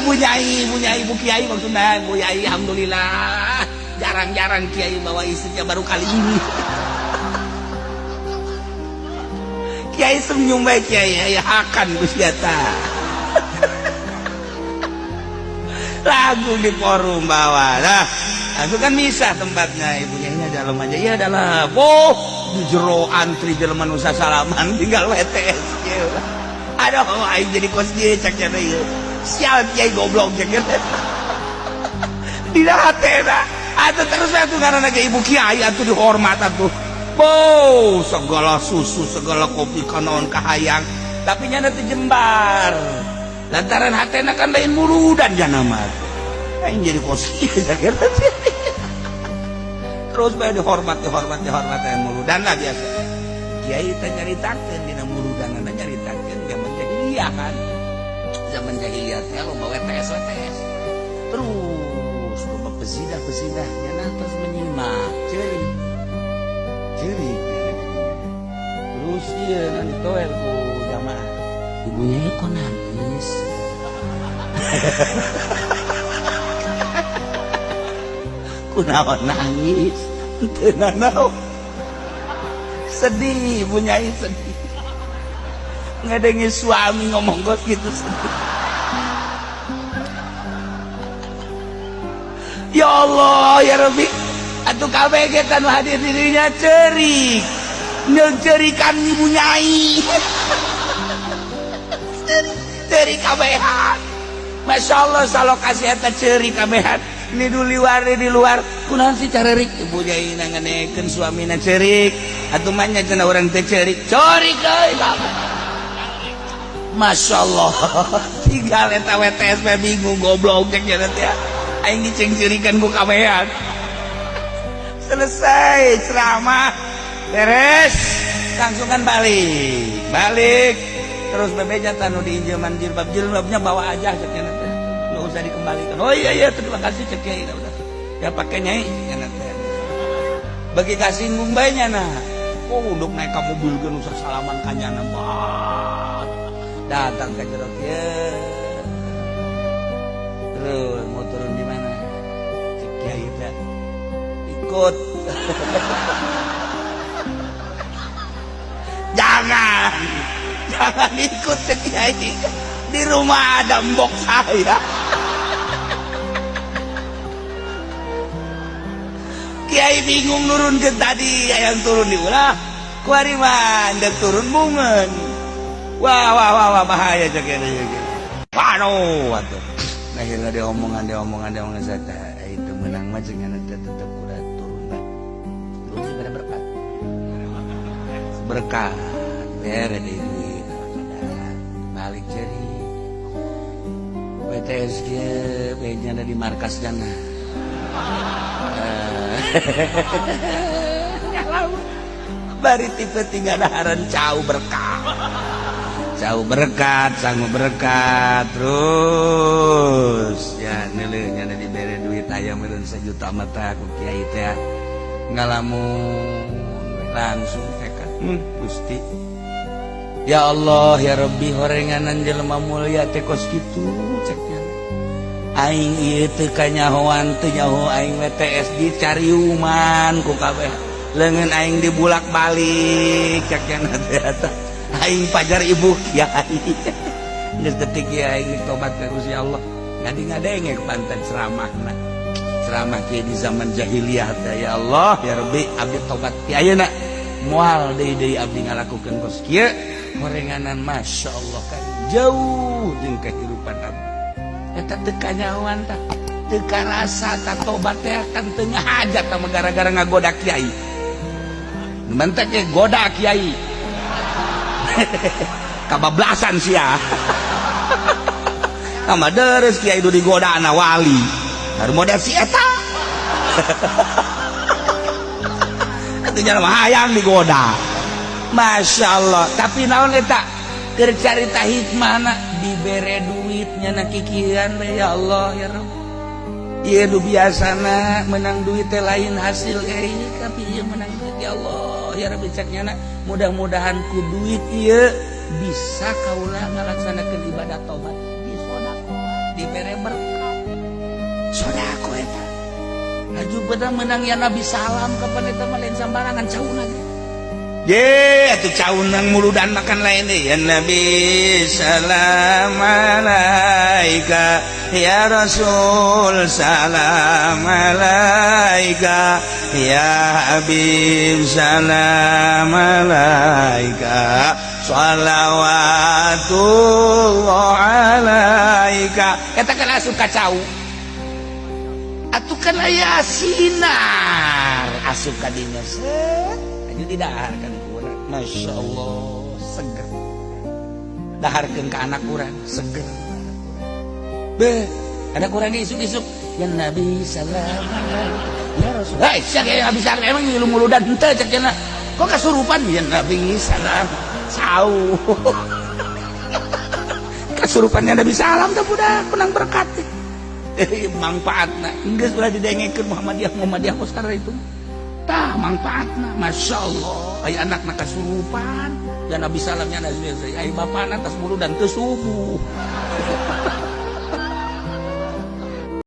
Ibu nyai, ibu kiai maksudnya, ibu kiai, alhamdulillah. Jarang-jarang kiai bawa istrinya baru kali ini. Kiai senyum baik kiai, ya akan Gustiata. Lagu di forum bawah, nah, aku kan misah tempatnya, ibunya ini dalam aja, ya dalam, di jero antri jelema nusa salaman, tinggal WTS. Aduh, aing jadi kos dia caknya deh. Sial kiai goblok caknya. Tidak hatena. Atuh terus atuh ngaranna ge ibu kiai atuh dihormat atuh. Segala susu, segala kopi kanaon kahayang, tapi nya teh jembar. Lantaran hatena kan lain muludan jana mah. Aing jadi kos dia caknya. Terus bae dihormat yang muludan lah biasa. Kiai teh nyaritakeun dina muludan nyaritakeun zaman jahiliyah kan. Zaman jahiliyah teh loba WTS. Terus loba pezinah nyana terus menyimak ceurik. Terus ieu nanti toel ku jamaah. Ibunya kok nangis. Kunaon nangis? Teu nanaon. Sedih, ibunya sedih. Ngadengi suami ngomong kos gitu sedih. Ya Allah, ya Rabbi, atuh kabeh ge tanu hadir dirinya cerik. Cerikan ibu nyai. Cerik kabehan. Masya Allah salokasi eta cerik kabehan. Ini di luar kunaon sih carerik ibu nyai nanganekeun suamina cerik atuh mah nya cenah urang teh cerik corik euy Masya Allah tinggal eta WTS bingung goblok cek nya teh aing diceng-cerikan ku kabehan selesai ceramah beres langsungan balik terus bebeja tanu diinjeman jilbabnya bawa aja cek nya teh nggak usah dikembalikan. Oh iya terima kasih cek kiai udah ya pakai nyai ya nanti bagi kasih ngumbainya nah untuk naik ke mobil kan usah salaman kanyana banget datang ke jeruk ya terus mau turun di mana cek kiai teh ikut jangan ikut cek kiai di rumah ada mbok saya. Kiai bingung nurun ke tadi yang turun di ulah kuari mah ndak turun mungun wah bahaya cek ini waduh akhirnya dia omongan saja itu menang mah jangan tetap kuda turun pada berkat bere duit balik jadi WTSG nya ada di markas jana bari tipe tinggal daharan cau berkat sanggup berkat terus ya nilainya ada diberi duit ayam meureun 1 juta mata ku kiai teh ngalamun langsung tekad Gusti ya Allah ya Rabbi horenganan jelema mulia teh kos kitu ceknya aing ieu teu kanyahoan teu nyaho aing WTS dicariuman ku kabeh leungeun aing dibulak-balik cekna teh eta aing pajar ibu kiai geus detik aing tobat ka Gusti Allah ngadi-ngadenge ke panten ceramahna ceramah kieu di zaman jahiliyah teh ya Allah ya Rabbi abdi tobat ti ayeuna moal deui abdi ngalakukeun kos kieu horenganan Masya Allah kan jauh jeung kehidupan abdi eta teu kanyahoan tah teu karasa tah tobat teh kan teu ngahajat tah gara-gara ngagoda kiai mentek ge goda kiai kabablasan sia sama deres kiai itu digoda anak wali harus model si eta itu jalan hayang digoda Masya Allah tapi naon eta keur carita hikmahna dibere duitnya na kikiran ya Allah ya Rabb ieu nu biasana menang duit teh lain hasil tapi ieu menang duit ya Allah ya Rabbi ceknya mudah-mudahan ku duit ieu bisa kaulah ngalaksanakeun ibadah tobat di sodak dibere berkah sodako eta aju bedah menang ya Nabi salam kapan eta mah lain sambarangan cauna ge ye atuh caunang muludan makan lain deh ya Nabi salam alaika ya Rasul salam alaika ya Habib salam alaika shalawatullah alaika eta kan asup kacau atuh kan aya sinar asup ka dinya set aju didaharkeun ku urang Masya Allah seger daharkeun ka anak urang seger beh ada kurang isuk-isuk ya Nabi salam ya Rasul hai sia ge habis emang ngilu muludan henteu cek cenah kok kasurupan ya Nabi salam sau kasurupannya Nabi salam teh budak penang berkat manfaatna geus ulah didengekeun Muhammadiyah Oscar itu tah manfaatna Masya Allah aya anakna kasurupan ya Nabi salamnya Nabi aya bapana tas muludan teu subuh